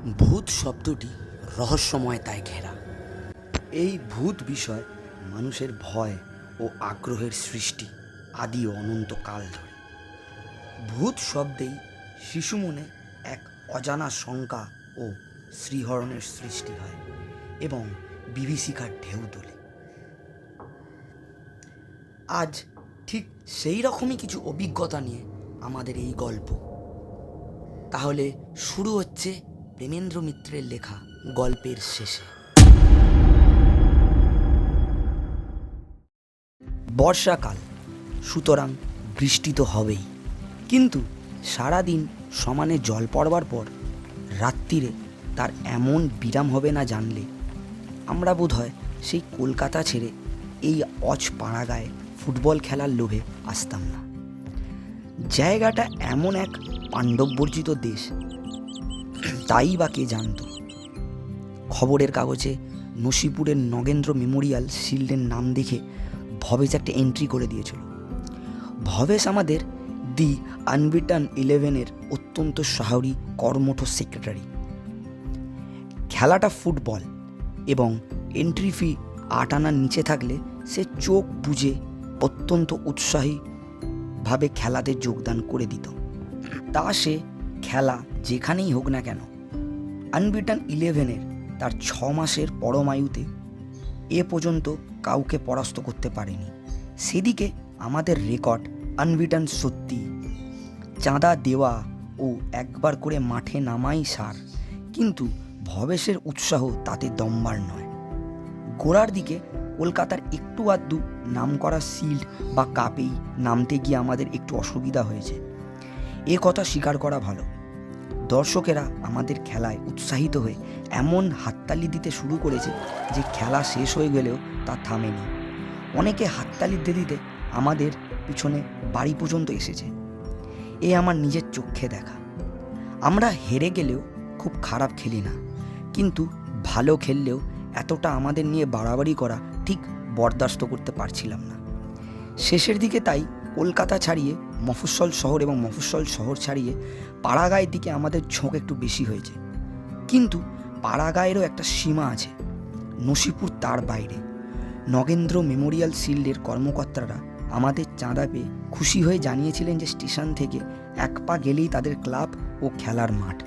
ভূত শব্দটি রহস্যময়তায় ঘেরা। এই ভূত বিষয় মানুষের ভয় ও আগ্রহের সৃষ্টি আদি ও অনন্তকাল ধরে। ভূত শব্দেই শিশু মনে এক অজানা শঙ্কা ও শ্রীহরণের সৃষ্টি হয় এবং বিভীষিকার ঢেউ তোলে। আজ ঠিক সেই রকমই কিছু অভিজ্ঞতা নিয়ে আমাদের এই গল্প। তাহলে শুরু হচ্ছে প্রেমেন্দ্র মিত্রের লেখা গল্পের শেষে। বর্ষাকাল, সুতরাং বৃষ্টি তো হবেই, কিন্তু সারাদিন সমানে জল পড়বার পর রাত্রিরে তার এমন বিরাম হবে না জানলে আমরা বোধহয় সেই কলকাতা ছেড়ে এই পাড়াগায় ফুটবল খেলার লোভে আসতাম না। জায়গাটা এমন এক পাণ্ডববর্জিত দেশ, তাই বা কে জানত। খবরের কাগজে নসিপুরের নগেন্দ্র মেমোরিয়াল শিল্ডের নাম দেখে ভবেশ একটা এন্ট্রি করে দিয়েছিল। ভবেশ আমাদের দি আনবিটান 11-এর অত্যন্ত সাহসী কর্মঠ সেক্রেটারি। খেলাটা ফুটবল এবং এন্ট্রি ফি 8 আনার নিচে থাকলে সে চোখ বুজে অত্যন্ত উৎসাহীভাবে খেলাতে যোগদান করে দিত। তা সে খেলা যেখানেই হোক না কেন। আনবিটান 11-এর তার 6 মাসের পরমায়ুতে এ পর্যন্ত কাউকে পরাস্ত করতে পারেনি। সেদিকে আমাদের রেকর্ড আনবিটান সত্যি। চাঁদা দেওয়া ও একবার করে মাঠে নামাই সার, কিন্তু ভবেশের উৎসাহ তাতে দমবার নয়। গোড়ার দিকে কলকাতার একটু আধটু নাম করা শিল্ড বা কাপেই নামতে গিয়ে আমাদের একটু অসুবিধা হয়েছে, এ কথা স্বীকার করা ভালো। দর্শকেরা আমাদের খেলায় উৎসাহিত হয়ে এমন হাততালি দিতে শুরু করেছে যে খেলা শেষ হয়ে গেলেও তা থামেনি। অনেকে হাততালি দিতে দিতে আমাদের পিছনে বাড়ি পর্যন্ত এসেছে। এ আমার নিজের চোখে দেখা। আমরা হেরে গেলেও খুব খারাপ খেলি না, কিন্তু ভালো খেললেও এতটা আমাদের নিয়ে বাড়াবাড়ি করা ঠিক বরদাস্ত করতে পারছিলাম না। শেষের দিকে তাই কলকাতা ছাড়িয়ে মফস্বল শহর এবং মফস্বল শহর ছাড়িয়ে পাড়াগাঁয়ের দিকে আমাদের ঝোঁক একটু বেশি হয়েছে। কিন্তু পাড়াগাঁয়েরও একটা সীমা আছে, নসিপুর তার বাইরে। নগেন্দ্র মেমোরিয়াল শিল্ডের কর্মকর্তারা আমাদের চাঁদা পেয়ে খুশি হয়ে জানিয়েছিলেন যে স্টেশন থেকে 1 পা গেলেই তাদের ক্লাব ও খেলার মাঠ।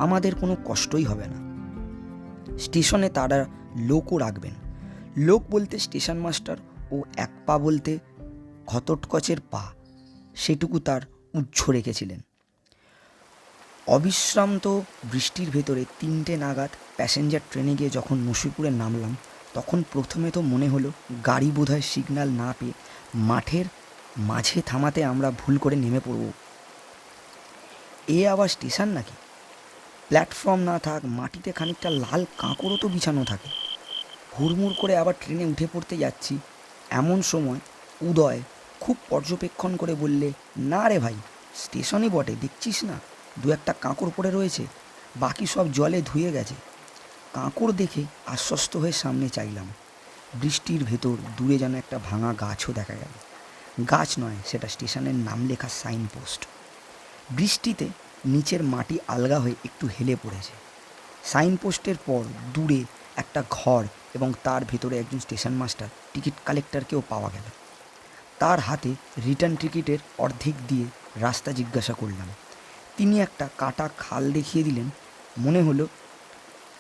আমাদের কোনো কষ্টই হবে না। স্টেশনে তারা লোকও রাখবেন। লোক বলতে স্টেশন মাস্টার ও 1 পা বলতে ঘটোৎকচের পা, সেটুকু তার উজ্জ্ব রেখেছিলেন। অবিশ্রান্ত বৃষ্টির ভেতরে 3টে নাগাদ প্যাসেঞ্জার ট্রেনে গিয়ে যখন নসিপুরে নামলাম, তখন প্রথমে তো মনে হলো গাড়ি বোধহয় সিগন্যাল না পেয়ে মাঠের মাঝে থামাতে আমরা ভুল করে নেমে পড়ব। এ আবার স্টেশন নাকি? প্ল্যাটফর্ম না থাক, মাটিতে খানিকটা লাল কাঁকড়ও তো বিছানো থাকে। হুড়মুড় করে আবার ট্রেনে উঠে পড়তে যাচ্ছি, এমন সময় উদয় খুব পর্যবেক্ষণ করে বললে, না রে ভাই, স্টেশনই বটে, দেখছিস না 2-1টা কাঁকড় পড়ে রয়েছে, বাকি সব জলে ধুয়ে গেছে। কাঁকড় দেখে আশ্বস্ত হয়ে সামনে চাইলাম। বৃষ্টির ভেতর দূরে যেন একটা ভাঙা গাছও দেখা গেল। গাছ নয়, সেটা স্টেশনের নাম লেখা সাইনপোস্ট। বৃষ্টিতে নিচের মাটি আলগা হয়ে একটু হেলে পড়েছে। সাইনপোস্টের পর দূরে একটা ঘর এবং তার ভেতরে একজন স্টেশন মাস্টার টিকিট কালেক্টরকেও পাওয়া গেল। তার হাতে রিটার্ন টিকিটের অর্ধেক দিয়ে রাস্তা জিজ্ঞাসা করলাম। তিনি একটা কাটা খাল দেখিয়ে দিলেন। মনে হলো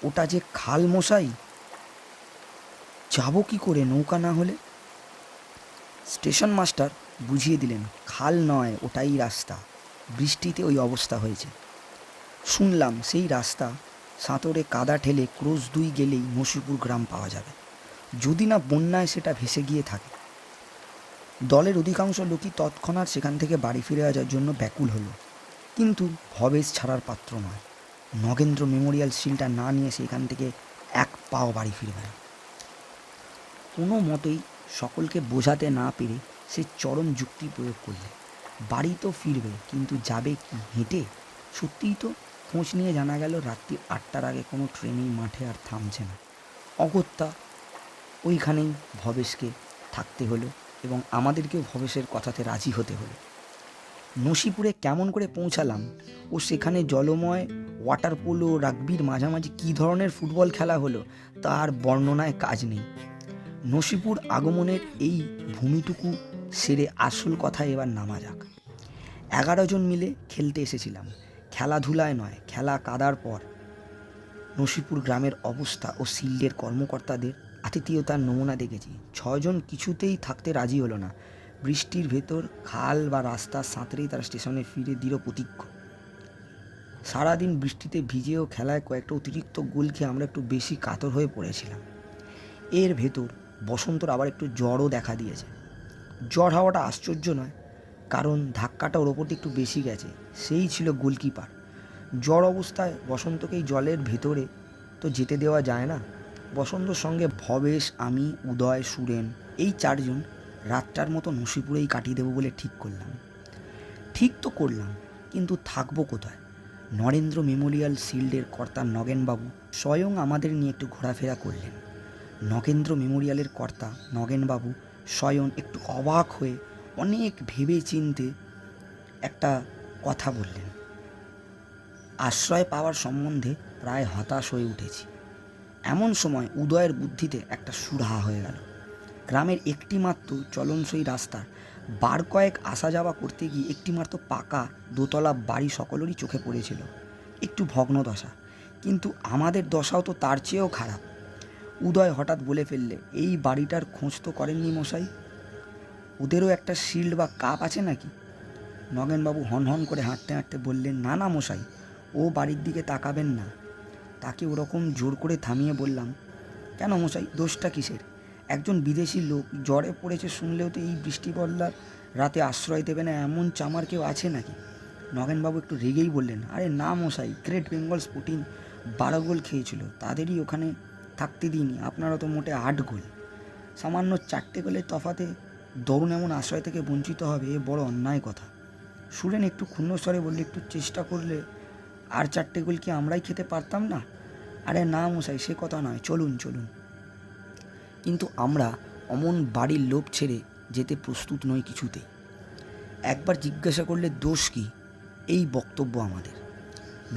ওটা যে খাল মশাই, যাব কি করে নৌকা না হলে? স্টেশন মাস্টার বুঝিয়ে দিলেন, খাল নয়, ওটাই রাস্তা, বৃষ্টিতে ওই অবস্থা হয়েছে। শুনলাম সেই রাস্তা সাঁতরে কাদা ঠেলে ক্রোশ 2 গেলেই নসিপুর গ্রাম পাওয়া যাবে, যদি না বন্যায় সেটা ভেসে গিয়ে থাকে। দলের অধিকাংশ লোকই তৎক্ষণাৎ সেখান থেকে বাড়ি ফিরে যাওয়ার জন্য ব্যাকুল হলো, কিন্তু ভবেশ ছাড়ার পাত্র নয়। নগেন্দ্র মেমোরিয়াল শিলটা না নিয়ে সেখান থেকে 1 পাও বাড়ি ফিরবে না। কোনো মতেই সকলকে বোঝাতে না পেরে সে চরম যুক্তি প্রয়োগ করলে, বাড়ি তো ফিরবে, কিন্তু যাবে কি, হেঁটে? সত্যিই তো খোঁজ নিয়ে জানা গেল রাত্রি 8টার আগে কোনো ট্রেনই মাঠে আর থামছে না। অগত্যা ওইখানেই ভবেশকে থাকতে হলো এবং আমাদেরকেও ভবেশের কথাতে রাজি হতে হলো। নসিপুরে কেমন করে পৌঁছালাম ও সেখানে জলময় ওয়াটার পোলো রাগবির মাঝামাঝি কী ধরনের ফুটবল খেলা হলো তার বর্ণনায় কাজ নেই। নসিপুর আগমনের এই ভূমিটুকু সেরে আসল কথা এবার নামা যাক। 11 জন মিলে খেলতে এসেছিলাম, খেলাধুলায় নয়, খেলা কাদার পর। নসিপুর গ্রামের অবস্থা ও শিল্ডের কর্মকর্তাদের আতিথেয়তার নমুনা দেখেছি। 6 জন কিছুতেই থাকতে রাজি হলো না। বৃষ্টির ভেতর খাল বা রাস্তা সাঁতরেই তারা স্টেশনে ফিরে দৃঢ় প্রতিজ্ঞ। সারাদিন বৃষ্টিতে ভিজেও খেলায় কয়েকটা অতিরিক্ত গোল খেয়ে আমরা একটু বেশি কাতর হয়ে পড়েছিলাম। এর ভেতর বসন্তর আবার একটু জ্বরও দেখা দিয়েছে। জ্বর হওয়াটা আশ্চর্য নয়, কারণ ধাক্কাটা ওর ওপর একটু বেশি গেছে। সেই ছিল গোলকিপার। জ্বর অবস্থায় বসন্তকেই জলের ভেতরে তো যেতে দেওয়া যায় না। বসন্তর সঙ্গে ভবেশ, আমি, উদয়, সুরেন এই 4 জন রাতটার মতো নসিপুরেই কাটিয়ে দেবো বলে ঠিক করলাম। ঠিক তো করলাম, কিন্তু থাকবো কোথায়? নরেন্দ্র মেমোরিয়াল শিল্ডের কর্তা নগেনবাবু স্বয়ং আমাদের নিয়ে একটু ঘোরাফেরা করলেন। নগেন্দ্র মেমোরিয়ালের কর্তা নগেনবাবু স্বয়ং একটু অবাক হয়ে অনেক ভেবে চিনতে একটা কথা বললেন। আশ্রয় পাওয়ার সম্বন্ধে প্রায় হতাশ হয়ে উঠেছি। এমন সময় উদয়ের বুদ্ধিতে একটা সুরাহা হয়ে গেল। গ্রামের একটি মাত্র চলনসই রাস্তার বার কয়েক আসা যাওয়া করতে গিয়ে একটি মাত্র পাকা দোতলা বাড়ি সকলেরই চোখে পড়েছিল। একটু ভগ্ন দশা, কিন্তু আমাদের দশাও তো তার চেয়েও খারাপ। উদয় হঠাৎ বলে ফেললে, এই বাড়িটার খোঁজ তো করেননি মশাই? ওদেরও একটা শিল্ড বা কাপ আছে নাকি? নগেনবাবু হন করে হাঁটতে হাঁটতে বললেন, না না মশাই, ও বাড়ির দিকে তাকাবেন না। তাকে ওরকম জোর করে থামিয়ে বললাম, কেন মশাই, দোষটা কিসের? একজন বিদেশি লোক জ্বরে পড়েছে শুনলেও তো এই বৃষ্টিবল্লার রাতে আশ্রয় দেবে না এমন চামার কেউ আছে নাকি? নগেনবাবু একটু রেগেই বললেন, আরে না মশাই, গ্রেট বেঙ্গল স্পোর্টিং 12 গোল খেয়েছিল, তাদেরই ওখানে থাকতে দিইনি। আপনারা তো মোটে 8 গোল। সামান্য 4টে গোলের তফাতে দরুন এমন আশ্রয় থেকে বঞ্চিত হবে, এ বড় অন্যায় কথা। সুরেন একটু ক্ষুণ্ণস্বরে বললে, একটু চেষ্টা করলে আর 4টে গোল কি আমরাই খেতে পারতাম না? আরে না মশাই, সে কথা নয়, চলুন চলুন। কিন্তু আমরা অমন বাড়ির লোভ ছেড়ে যেতে প্রস্তুত নই কিছুতেই। একবার জিজ্ঞাসা করলে দোষ কি, এই বক্তব্য আমাদের।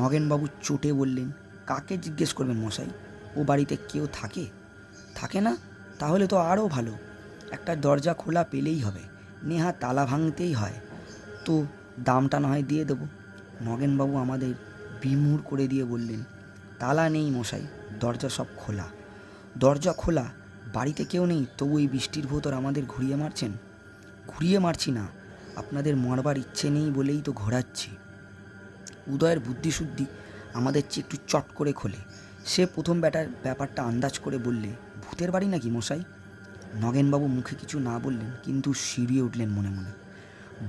নগেনবাবু চটে বললেন, কাকে জিজ্ঞেস করবেন মশাই? ও বাড়িতে কেউ থাকে? থাকে না? তাহলে তো আরও ভালো। একটা দরজা খোলা পেলেই হবে, নেহা তালা ভাঙতেই হয় তো দামটা না হয় দিয়ে দেবো। নগেনবাবু আমাদের বিমূঢ় করে দিয়ে বললেন, তালা নেই মশাই, দরজা সব খোলা। দরজা খোলা, বাড়িতে কেউ নেই, তবু এই বৃষ্টির ভেতর আমাদের ঘুরিয়ে মারছেন? ঘুরিয়ে মারছি না, আপনাদের মরবার ইচ্ছে নেই বলেই তো ঘোরাচ্ছি। উদয়ের বুদ্ধিশুদ্ধি আমাদের চেয়ে একটু চট করে খোলে। সে প্রথম ব্যাপারটা আন্দাজ করে বললে, ভূতের বাড়ি নাকি মশাই? নগেনবাবু মুখে কিছু না বললেন, কিন্তু শিরিয়ে উঠলেন মনে মনে।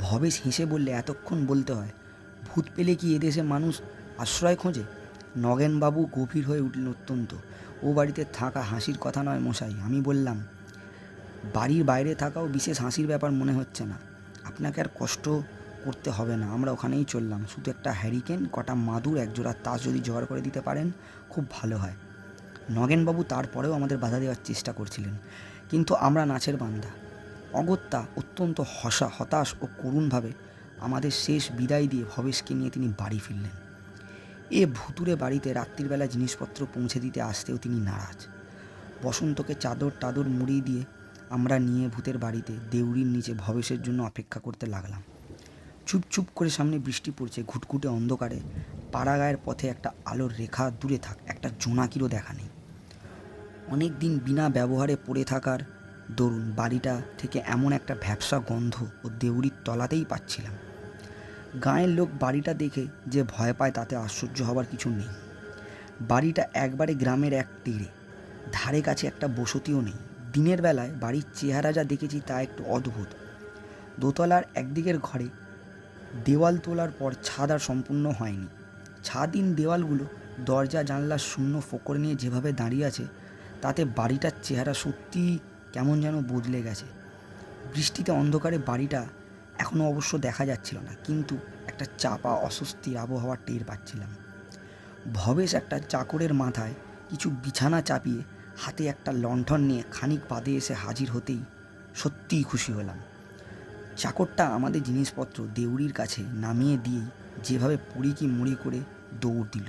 ভবেশ হেসে বললে, এতক্ষণ বলতে হয়? ভূত পেলে কি এদেশে মানুষ আশ্রয় খোঁজে? নগেনবাবু গভীর হয়ে উঠলেন অত্যন্ত। ও বাড়িতে থাকা হাসির কথা নয় মশাই। আমি বললাম, বাড়ির বাইরে থাকাও বিশেষ হাসির ব্যাপার মনে হচ্ছে না। আপনাকে আর কষ্ট করতে হবে না, আমরা ওখানেই চললাম। শুধু একটা হ্যারিকেন, কটা মাদুর, একজোড়া তাস যদি জোগাড় করে দিতে পারেন খুব ভালো হয়। নগেনবাবু তারপরেও আমাদের বাধা দেওয়ার চেষ্টা করছিলেন, কিন্তু আমরা নাচের বান্দা। অগত্যা অত্যন্ত হতাশ ও করুণভাবে আমাদের শেষ বিদায় দিয়ে ভবেশকে নিয়ে তিনি বাড়ি ফিরলেন। এ ভুতুরে বাড়িতে রাত্রিবেলা জিনিসপত্র পৌঁছে দিতে আসতেও তিনি নারাজ। বসন্তকে চাদর টাদর মুড়িয়ে দিয়ে আমরা নিয়ে ভূতের বাড়িতে দেউড়ির নিচে ভবেশের জন্য অপেক্ষা করতে লাগলাম। চুপ চুপ করে সামনে বৃষ্টি পড়ছে, ঘুটঘুটে অন্ধকারে পাড়াগায়ের পথে একটা আলোর রেখা দূরে থাক, একটা জোনাকিরও দেখা নেই। অনেক দিন বিনা ব্যবহারে পড়ে থাকার দরুন বাড়িটা থেকে এমন একটা ভ্যাপসা গন্ধ ও দেউড়ির তলাতেই পাচ্ছিলাম। গাঁয়ের লোক বাড়িটা দেখে যে ভয় পায় তাতে আশ্চর্য হবার কিছু নেই। বাড়িটা একবারে গ্রামের এক তীরে, ধারে কাছে একটা বসতিও নেই। দিনের বেলায় বাড়ির চেহারা যা দেখেছি তা একটু অদ্ভুত। দোতলার একদিকের ঘরে দেওয়াল তোলার পর ছাদ আর সম্পূর্ণ হয়নি। ছাদহীন দেওয়ালগুলো দরজা জানলা শূন্য ফোকর নিয়ে যেভাবে দাঁড়িয়ে আছে, তাতে বাড়িটার চেহারা সত্যিই কেমন যেন বদলে গেছে। বৃষ্টিতে অন্ধকারে বাড়িটা এখনও অবশ্য দেখা যাচ্ছিল না, কিন্তু একটা চাপা অস্বস্তির আবহাওয়া টের পাচ্ছিলাম। ভবেশ একটা চাকরের মাথায় কিছু বিছানা চাপিয়ে হাতে একটা লণ্ঠন নিয়ে খানিক বাদে এসে হাজির হতেই সত্যিই খুশি হলাম। চাকরটা আমাদের জিনিসপত্র দেউড়ির কাছে নামিয়ে দিয়েই যেভাবে পুরি কি মুড়ি করে দৌড় দিল,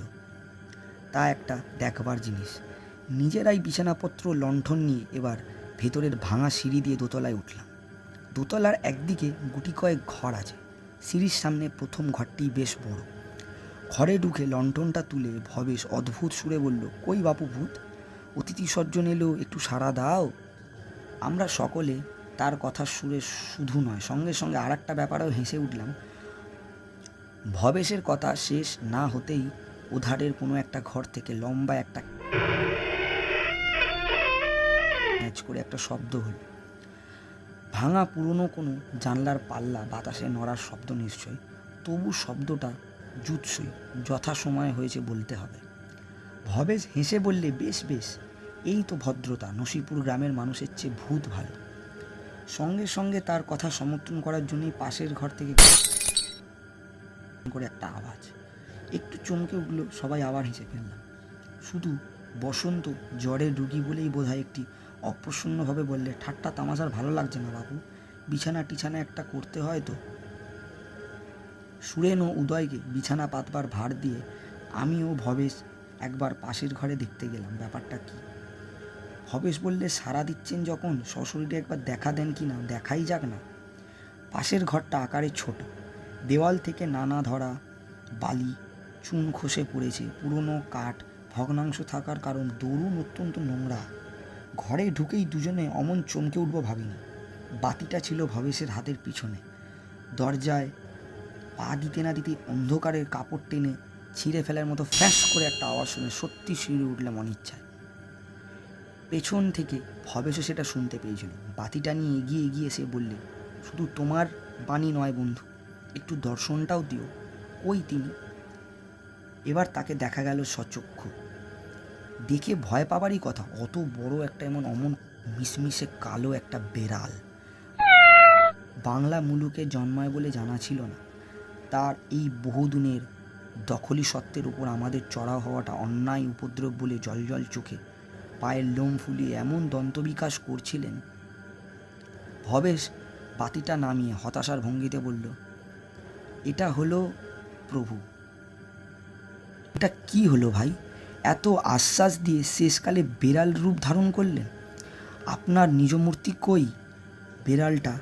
তা একটা দেখবার জিনিস। নিজেরাই বিছানাপত্র লণ্ঠন নিয়ে এবার ভেতরের ভাঙা সিঁড়ি দিয়ে দোতলায় উঠলাম। দোতলার একদিকে গুটি কয়েক ঘর আছে। সিঁড়ির সামনে প্রথম ঘরটি বেশ বড়। ঘরে ঢুকে লণ্ঠনটা তুলে ভবেশ অদ্ভুত সুরে বলল, কই বাপু ভূত, অতিথি সজ্জন এলো, একটু সাড়া দাও। আমরা সকলে তার কথার সুরে শুধু নয়, সঙ্গে সঙ্গে আর একটা ব্যাপারেও হেসে উঠলাম। ভবেশের কথা শেষ না হতেই ওধারের কোনো একটা ঘর থেকে লম্বা একটা ম্যাচ করে একটা শব্দ হলো। ভাঙা পুরনো কোনো জানলার পাল্লা বাতাসে নড়ার শব্দ নিশ্চয়, তবু শব্দটা জুৎসই, যথাসময়ে হয়েছে বলতে হবে। ভবেশ হেসে বললে, বেশ বেশ, এই তো ভদ্রতা, নসিপুর গ্রামের মানুষের চেয়ে ভূত ভালো। সঙ্গে সঙ্গে তার কথা সমর্থন করার জন্যই পাশের ঘর থেকে করে একটা আওয়াজ। একটু চমকে উঠল সবাই, আবার হেসে ফেললাম। শুধু বসন্ত জ্বরের রুগী বলেই বোধহয় একটি অপ্রসন্নভাবে বললে, ঠাট্টা তামাশার ভালো লাগছে না বাবু, বিছানা টিছানা একটা করতে হয় তো। সুরেন ও উদয়কে বিছানা পাতবার ভার দিয়ে আমি ও ভবেশ একবার পাশের ঘরে দেখতে গেলাম ব্যাপারটা কি। ভবেশ বললে, সারা দিচ্ছেন যখন সশরীরে একবার দেখা দেন কি না, দেখাই যাক না। পাশের ঘরটা আকারে ছোট, দেওয়াল থেকে নানা ধরা বালি চুন খসে পড়েছে, পুরনো কাঠ ভগ্নাংশ থাকার কারণ দরুন অত্যন্ত নোংরা। ঘরে ঢুকেই দুজনে অমন চমকে উঠব ভাবিনি। বাতিটা ছিল ভবেশের হাতের পিছনে। দরজায় পা দিতে না দিতে অন্ধকারের কাপড় টেনে ছিঁড়ে ফেলার মতো ফ্যাঁস করে একটা আওয়াজ শুনে সত্যি শিউরে উঠলাম অনিচ্ছায়। পেছন থেকে ভবেশও সেটা শুনতে পেয়েছিল। বাতিটা নিয়ে এগিয়ে এগিয়ে এসে বললে, শুধু তোমার বাণী নয় বন্ধু, একটু দর্শনটাও দিও, কই তিনি। এবার তাকে দেখা গেল সচক্ষু। দেখে ভয় পাবারই কথা, অত বড় একটা অমন মিশমিশে কালো একটা বেড়াল। বাংলা মুলুকে জন্মায় বলে জানা ছিল না। তার এই বহুদিনের দখলি সত্ত্বের উপর আমাদের চড়াও হওয়াটা অন্যায় উপদ্রব বলে জলজল চোখে পায়ের লোম ফুলিয়ে এমন দন্তবিকাশ করছিলেন। ভবেশ বাতিটা নামিয়ে হতাশার ভঙ্গিতে বলল, এটা হলো প্রভু। এটা কি হলো ভাই, এত আশ্বাস দিয়ে শেষকালে বেড়াল রূপ ধারণ করলেন? আপনার নিজ মূর্তি কই? বেড়ালটা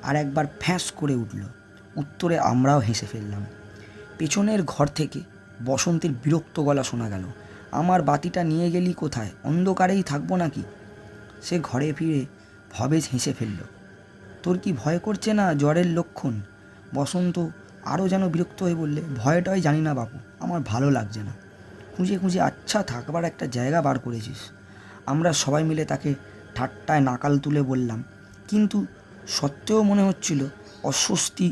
আর একবার ফ্যাঁস করে উঠল। উত্তরে আমরাও হেসে ফেললাম। পেছনের ঘর থেকে বসন্তের বিরক্ত গলা শোনা গেল, আমার বাতিটা নিয়ে গেলি কোথায়, অন্ধকারেই থাকবো নাকি? সে ঘরে ফিরে ভবেশ হেসে ফেলল, তোর কি ভয় করছে না জ্বরের লক্ষণ? বসন্ত আরও যেন বিরক্ত হয়ে বললে, ভয়টাই জানি না বাপু, আমার ভালো লাগছে না। খুঁজে খুঁজে আচ্ছা থাকবার একটা জায়গা বার করেছিস। আমরা সবাই মিলে তাকে ঠাট্টায় নাকাল তুলে বললাম, কিন্তু সত্ত্বেও মনে হচ্ছিল অস্বস্তি।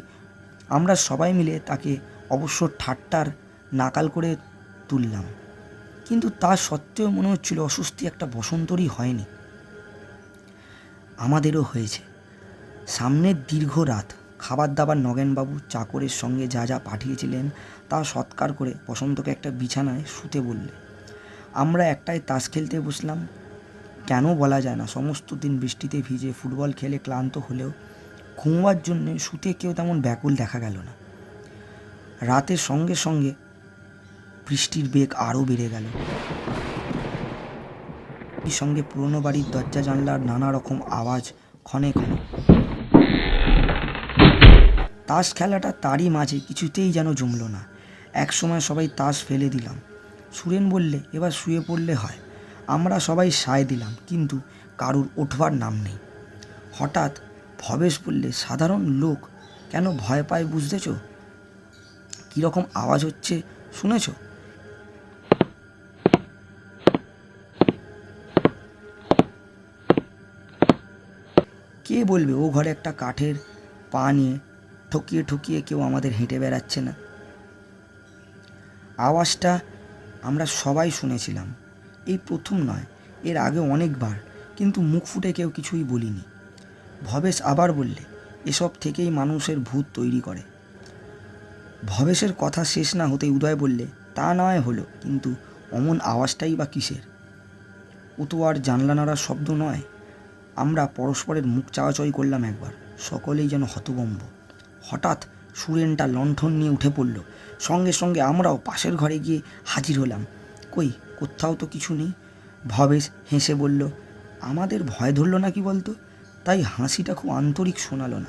আমরা সবাই মিলে তাকে অবশ্য ঠাট্টার নাকাল করে তুললাম, কিন্তু তা সত্ত্বেও মনে হচ্ছিল অস্বস্তি একটা বসন্তরই হয়নি, আমাদেরও হয়েছে। সামনের দীর্ঘ রাত, খাবার দাবার নগেনবাবু চাকরের সঙ্গে যা যা পাঠিয়েছিলেন তা সৎকার করে বসন্তকে একটা বিছানায় শুতে বললে। আমরা একটাই তাস খেলতে বসলাম। কেন বলা যায় না, সমস্ত দিন বৃষ্টিতে ভিজে ফুটবল খেলে ক্লান্ত হলেও ঘুমোবার জন্যে শুতে কেউ তেমন ব্যাকুল দেখা গেল না। রাতের সঙ্গে সঙ্গে বৃষ্টির বেগ আরও বেড়ে গেল। এই সঙ্গে পুরনো বাড়ির দরজা জানলার নানা রকম আওয়াজ ক্ষণে ক্ষণে। তাস খেলাটা তারই মাঝে কিছুতেই যেন জমল না। এক সময় সবাই তাস ফেলে দিলাম। সুরেন বললে, এবার শুয়ে পড়লে হয়। আমরা সবাই সায় দিলাম, কিন্তু কারুর ওঠবার নাম নেই। হঠাৎ ভবেশ বললে, সাধারণ লোক কেন ভয় পায় বুঝতেছ? কীরকম আওয়াজ হচ্ছে শুনেছ? কে বলবে ও ঘরে একটা কাঠের পা নিয়ে ঠকিয়ে ঠকিয়ে কেউ আমাদের হেঁটে বেড়াচ্ছে না? আওয়াজটা আমরা সবাই শুনেছিলাম, এই প্রথম নয়, এর আগে অনেকবার, কিন্তু মুখ ফুটে কেউ কিছুই বলিনি। ভবেশ আবার বললে, এসব থেকেই মানুষের ভূত তৈরি করে। ভবেশের কথা শেষ না হতেই উদয় বললে, তা নয় হলো, কিন্তু অমন আওয়াজটাই বা কিসের? ও তো আর জানলা নাড়ার শব্দ নয়। আমরা পরস্পরের মুখ চাওয়াচাই করলাম একবার। সকলেই যেন হতভম্ব। হঠাৎ সুরেনটা লণ্ঠন নিয়ে উঠে পড়ল। সঙ্গে সঙ্গে আমরাও পাশের ঘরে গিয়ে হাজির হলাম। কই, কোথাও তো কিছু নেই। ভবেশ হেসে বলল, আমাদের ভয় ধরল না কি বলতো, তাই হাসিটা খুব আন্তরিক শোনালো না।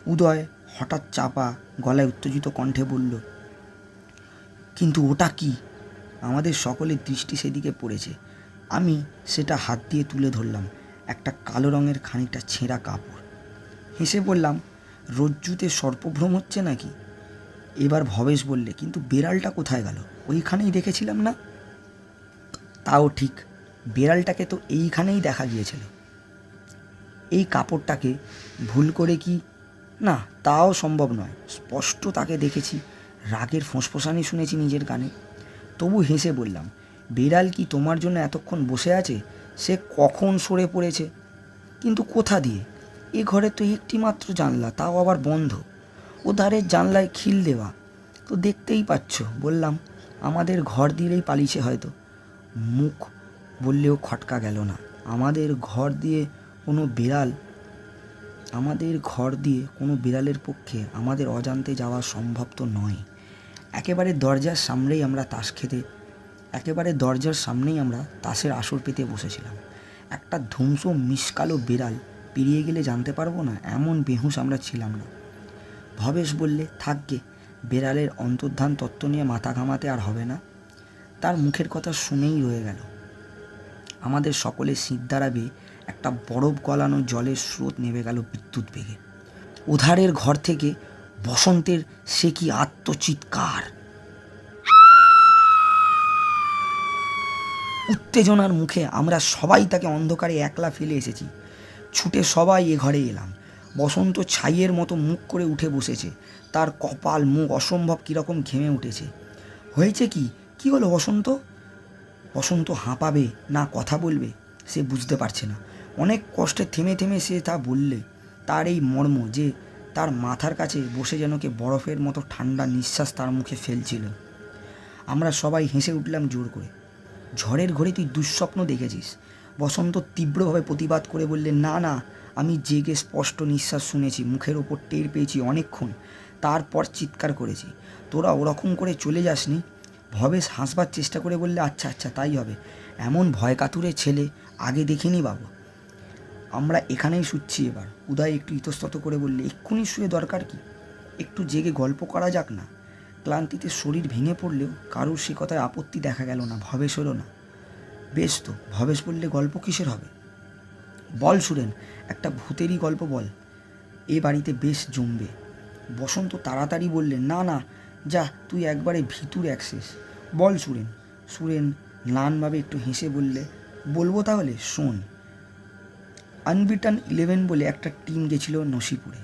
উদয় হঠাৎ চাপা গলায় উত্তেজিত কণ্ঠে বলল, কিন্তু ওটা কি? আমাদের সকলের দৃষ্টি সেদিকে পড়েছে। আমি সেটা হাত দিয়ে তুলে ধরলাম, একটা কালো রঙের খানিকটা ছেঁড়া কাপড়। হেসে বললাম, রজ্জুতে সর্পভ্রম হচ্ছে নাকি? এবার ভবেশ বললে, কিন্তু বেড়ালটা কোথায় গেল? ওইখানেই দেখেছিলাম না? তাও ঠিক, বেড়ালটাকে তো এইখানেই দেখা গিয়েছিল। এই কাপড়টাকে ভুল করে কি? না, তাও সম্ভব নয়। স্পষ্ট তাকে দেখেছি, রাগের ফোঁসফোঁসানি শুনেছি নিজের কানে। তবু হেসে বললাম, বেড়াল কি তোমার জন্য এতক্ষণ বসে আছে? সে কখন সরে পড়েছে। কিন্তু কোথা দিয়ে? এ ঘরে তো একটি মাত্র জানলা, তাও আবার বন্ধ। ও ধারের জানলায় খিল দেওয়া, তো দেখতেই পাচ্ছ। বললাম, আমাদের ঘর দিয়েই পালিয়েছে হয়তো। মুখ বললেও খটকা গেল না। আমাদের ঘর দিয়ে কোনো বিড়ালের পক্ষে আমাদের অজান্তে যাওয়া সম্ভব তো নয়। একেবারে দরজার সামনেই আমরা তাসের আসর পেতে বসেছিলাম। একটা ধ্বংস মিসকালো বিড়াল পেরিয়ে গেলে জানতে পারবো না, এমন বেহুঁশ আমরা ছিলাম না। ভবেশ বললে, থাকগে, বেড়ালের অন্তর্ধান তত্ত্ব নিয়ে মাথা ঘামাতে আর হবে না। তার মুখের কথা শুনেই রয়ে গেল। আমাদের সকলের সিদ্ধারা বেয়ে একটা বরফ গলানো জলের স্রোত নেমে গেল বিদ্যুৎ বেগে। উধারের ঘর থেকে বসন্তের সে কি আত্মচিৎকার! উত্তেজনার মুখে আমরা সবাই তাকে অন্ধকারে একলা ফেলে এসেছি। ছুটে সবাই এ ঘরে এলাম। বসন্ত ছাইয়ের মতো মুখ করে উঠে বসেছে। তার কপাল মুখ অসম্ভব কীরকম ঘেমে উঠেছে। হয়েছে কি? কি হলো বসন্ত? বসন্ত হাঁপাবে না কথা বলবে সে বুঝতে পারছে না। অনেক কষ্টে থেমে থেমে সে তা বললে। তার এই মর্ম যে তার মাথার কাছে বসে যেন কে বরফের মতো ঠান্ডা নিঃশ্বাস তার মুখে ফেলছিল। আমরা সবাই হেসে উঠলাম জোর করে। ঝড়ের ঘরে তুই দুঃস্বপ্ন দেখেছিস। বসন্ত তীব্রভাবে প্রতিবাদ করে বললে, না না, আমি জেগে স্পষ্ট নিঃশ্বাস শুনেছি, মুখের ওপর টের পেয়েছি অনেকক্ষণ, তারপর চিৎকার করেছি। তোরা ওরকম করে চলে যাসনি। ভবেশ হাসবার চেষ্টা করে বললে, আচ্ছা আচ্ছা, তাই হবে। এমন ভয় কাতুরে ছেলে আগে দেখিনি বাবু। আমরা এখানেই শুচ্ছি এবার। উদয় একটু ইতস্তত করে বললে, এক্ষুনি শুয়ে দরকার কি? একটু জেগে গল্প করা যাক না। ক্লান্তিতে শরীর ভেঙে পড়লেও কারুর সে কথায় আপত্তি দেখা গেল না। ভবেশ হলো না। বেশ তো, ভবেশ বললে, গল্প কিসের হবে? বল সুরেন, একটা ভূতেরই গল্প বল, এ বাড়িতে বেশ জমবে। বসন্ত তাড়াতাড়ি বললে, না না, যা তুই একবারে ভিতুর অ্যাক্সেস। বল সুরেন। সুরেন ম্লানভাবে একটু হেসে বললে, বলবো তাহলে, শোন। আনবিটান 11 বলে একটা টিম গেছিল নসিপুরে।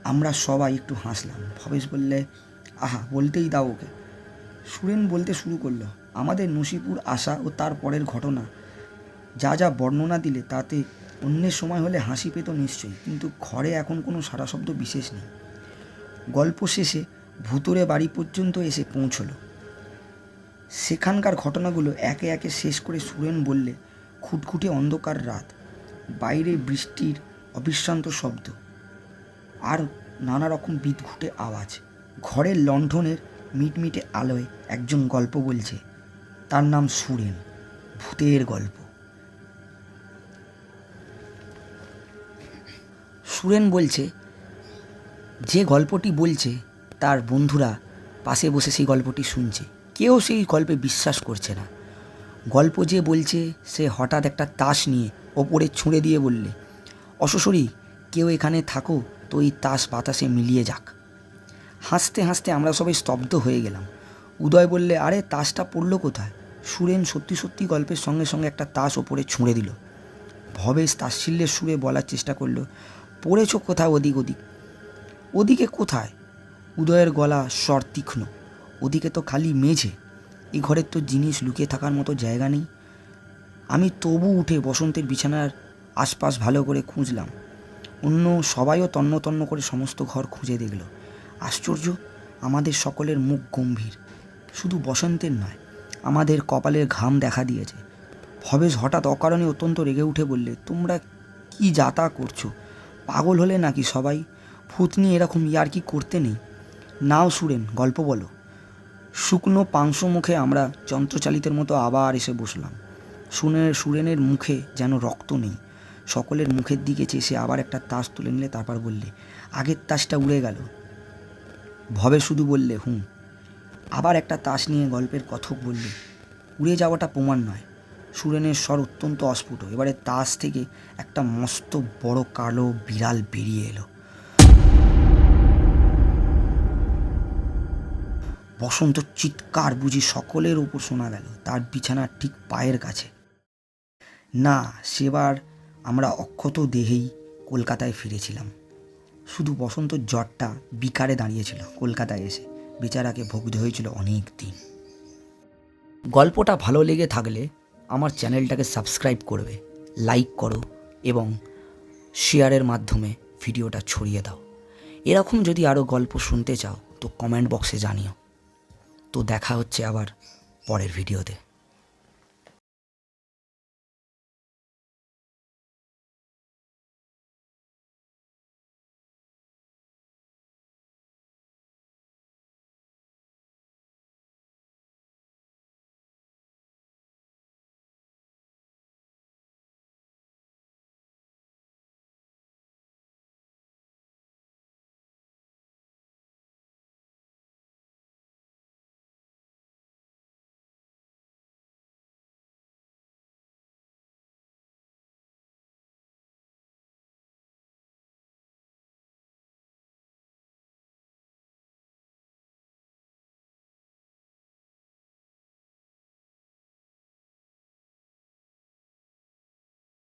আমরা সবাই একটু হাসলাম। ভবেশ বললে, আহা, বলতেই দাও ওকে। সুরেন বলতে শুরু করলো, আমাদের নসিপুর আসা ও তার পরের ঘটনা যা যা বর্ণনা দিলে তাতে অন্যের সময় হলে হাসি পেত নিশ্চয়ই, কিন্তু ঘরে এখন কোনো সারা শব্দ বিশেষ নেই। গল্প শেষে ভুতুরে বাড়ি পর্যন্ত এসে পৌঁছলো। সেখানকার ঘটনাগুলো একে একে শেষ করে সুরেন বললে, খুটখুটে অন্ধকার রাত, বাইরে বৃষ্টির অবিশ্রান্ত শব্দ আর নানা রকম বিদঘুটে আওয়াজ। ঘরের লণ্ঠনের মিটমিটে আলোয় একজন গল্প বলছে। তার নাম সুরেন। ভূতের গল্প। সুরেন বলছে, যে গল্পটি বলছে তার বন্ধুরা পাশে বসে সেই গল্পটি শুনছে। কেউ সেই গল্পে বিশ্বাস করছে না। গল্প যে বলছে সে হঠাৎ একটা তাস নিয়ে ওপরে ছুঁড়ে দিয়ে বললে, অশ্বশরী, কেউ এখানে থাকো তো এই তাস বাতাসে মিলিয়ে যাক। হাসতে হাসতে আমরা সবাই স্তব্ধ হয়ে গেলাম। উদয় বললে, আরে তাসটা পড়লো কোথায়? সুরেন সত্যি সত্যি গল্পের সঙ্গে সঙ্গে একটা তাস ওপরে ছুঁড়ে দিল। ভবেশ তাচ্ছিল্যের সুরে বলার চেষ্টা করলো, পড়েছ কোথায়? ওদিকে কোথায়? উদয়ের গলা স্বর তীক্ষ্ণ। ওদিকে তো খালি মেঝে। এ ঘরের তো জিনিস লুকিয়ে থাকার মতো জায়গা নেই। আমি তবু উঠে বসন্তের বিছানার আশপাশ ভালো করে খুঁজলাম। অন্য সবাইও তন্ন তন্ন করে সমস্ত ঘর খুঁজে দেখল। আশ্চর্য, আমাদের সকলের মুখ গম্ভীর। শুধু বসন্তের নয়, আমাদের কপালের ঘাম দেখা দিয়েছে। ভবেশ হঠাৎ অকারণে অত্যন্ত রেগে উঠে বললে, তোমরা কি যাতা করছো? পাগল হলে নাকি সবাই? ভূত নিয়ে এরকম ইয়ার্কি করতে নেই। নাও সুরেন, গল্প বলো। শুকনো পাংশু মুখে আমরা যন্ত্রচালিতের মতো আবার এসে বসলাম। সুরেনের মুখে যেন রক্ত নেই। সকলের মুখের দিকে চেয়ে আবার একটা তাস তুলে নিলে, তারপর বললে, আগের তাসটা উড়ে গেল। ভবে শুধু বললে, হুঁ। আবার একটা তাস নিয়ে গল্পের কথক বললে, উড়ে যাওয়াটা প্রমাণ নয়। সুরেনের স্বর অত্যন্ত অস্ফুট। এবারে তাস থেকে একটা মস্ত বড় কালো বিড়াল বেরিয়ে এলো। বসন্ত চিৎকার বুঝি সকলের ওপর শোনা গেল, তার বিছানার ঠিক পায়ের কাছে। না, সেবার আমরা অক্ষত দেহেই কলকাতায় ফিরেছিলাম। শুধু বসন্তর জ্বরটা বিকারে দাঁড়িয়েছিল কলকাতায় এসে। বেচারাকে ভুগতে হয়েছিল অনেক দিন। গল্পটা ভালো লেগে থাকলে আমার চ্যানেলটাকে সাবস্ক্রাইব করবে, লাইক করো এবং শেয়ারের মাধ্যমে ভিডিওটা ছড়িয়ে দাও। এরকম যদি আরও গল্প শুনতে চাও তো কমেন্ট বক্সে জানিও। তো দেখা হচ্ছে আবার পরের ভিডিওতে।